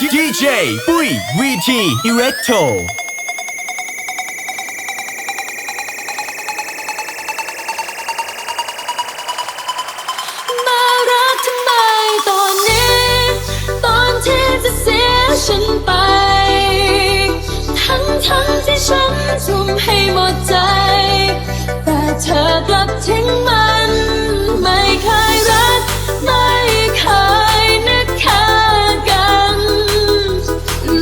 DJ ปุ้ย VT Erectoมารักทำไมตอนนี้ตอนที่จะเสียฉันไปทั้งที่ฉันทุ่มให้หมดใจแต่เธอกลับทิ้งมันไม่เคยรักไม่เคยนึกค่ากัน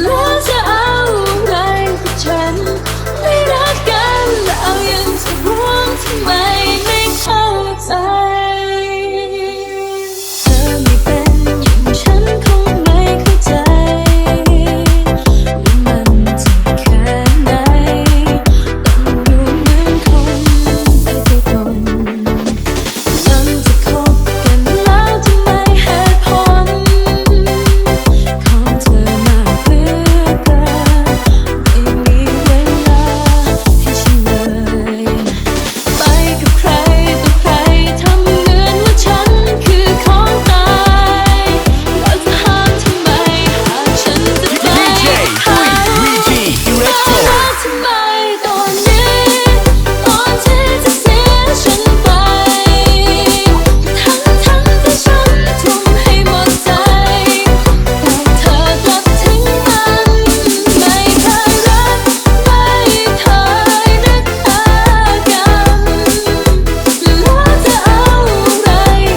แล้วจะเอาอะไรกับฉันไม่รักกันแล้วยังจะห่วงทำไมไม่เข้าใจเธอไม่เป็นอย่างฉันคงไม่เข้าใจว่ามันเจ็บแค่ไหนต้องดูเหมือนคนไม่ได้คน ฉันจะคบกันแล้วทำไมเหตุผลของเธอมากเหลือเกินไม่มีเวลาให้ฉันเลยไปกับใครต่อใครทำเหมือนว่าฉันคือของตายแล้วจะห้ามทำไมหากฉันจะไป DJ ปุ้ย VT มา Erecto รักทำไมตอนนี้ตอนที่จะเสียฉันไปทั้งที่ฉันทุ่มให้หมดใจแต่เธอกลับทิ้งมันไม่เคยรักไม่เคยนึกค่ากันแล้วจะเอาอะไร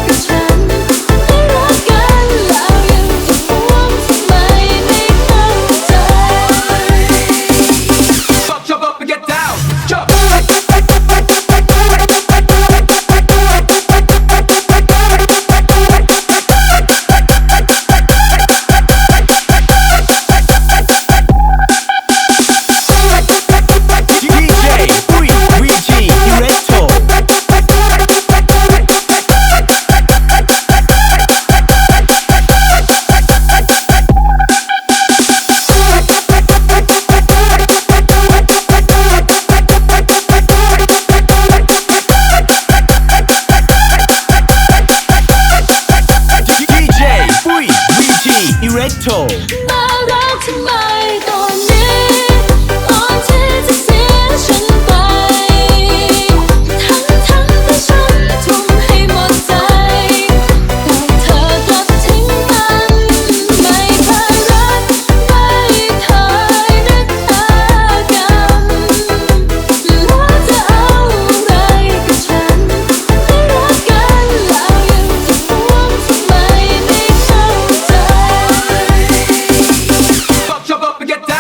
กับฉันไม่รักกันแล้วยังจะห่วงทำไมไม่เข้าใจ Jump up and get down. Jump. DJ ปุ้ย VT Erecto DJ ปุ้ย VT Erecto มารักทำไมตอนนี้ตอนที่จะเสียฉันไปทั้งที่ฉันทุ่มให้หมดใจแต่เธอกลับทิ้งมันไม่เคยรักไม่เคยนึกค่ากันแล้วจะเอาอะไรกับฉันไม่รักกันแล้วยังจะห่วงทำไมไม่เข้าใจ Jump up and get down.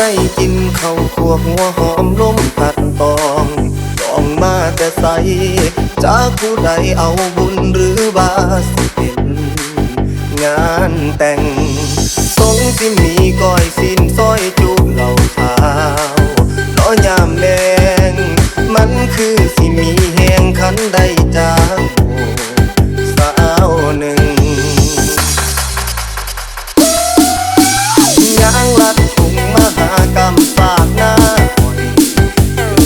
ได้กินข้าวคั่วหัวหอมลมผัดตองจองมาแต่ใสจากผู้ใดเอาบุญหรือบาสิเป็นงานแต่งทรงที่มีก้อยสินซอยจุเหล่าขาวน้อยามแดงมันคือสิมีแหงขันใดจากสาวหนึ่งยางลัดถุงมหากรรมฝากหน้าคอย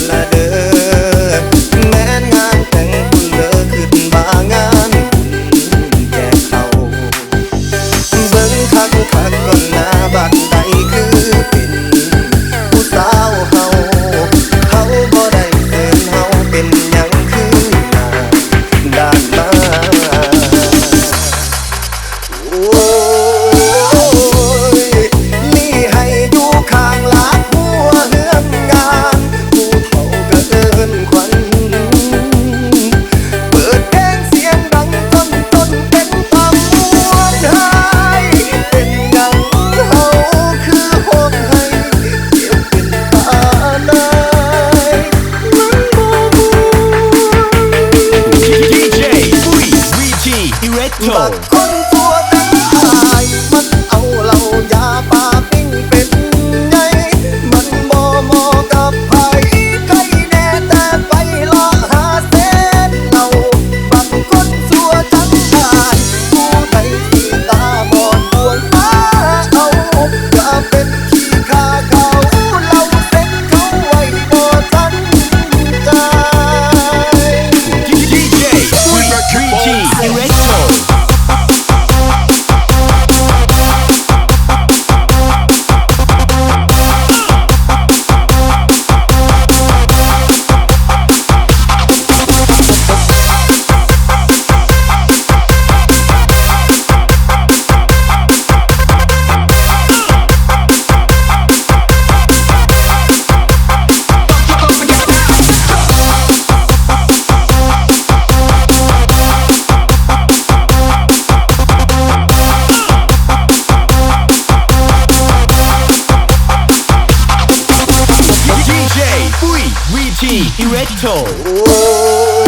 ละเด้อแม้นงานแต่งคุณเลอขึ้นบางานแก่เขาเบิ่งคักก่อนหน้าบัดใดคือเป็นผู้สาวเขาบ่ได้เกินเฮาเป็นหยังคือหน้าด้านมาโอ้ยนี่ให้อยู่ข้างหลักหัวเฮือนงานผู้เฒ่าก็เอิ้นขวัญเปิดเพลงเสียงดังจนต้นเป็นความมวนหายเป็นหยังเฮาคือหกให้เก็บเป็นตาหนายมันบ่ม่วน DJ Pui VG บัก Electro คนตัวกันหายมันเอาเหล้ายาปาปิ้งเป็นไงมันบ่เหมาะกับไผใครแน่แต่ไปละหาเส้นเหล้าบักคนตัวจังหายผู้ใดที่ตาบอดดวงตาเอาอย่าเป็นขี้ข้าเขาเหล้าเส้นเขาไว้บ่ทันใจ DJ Pui VG Electro DJ Pui VG Electro โอ้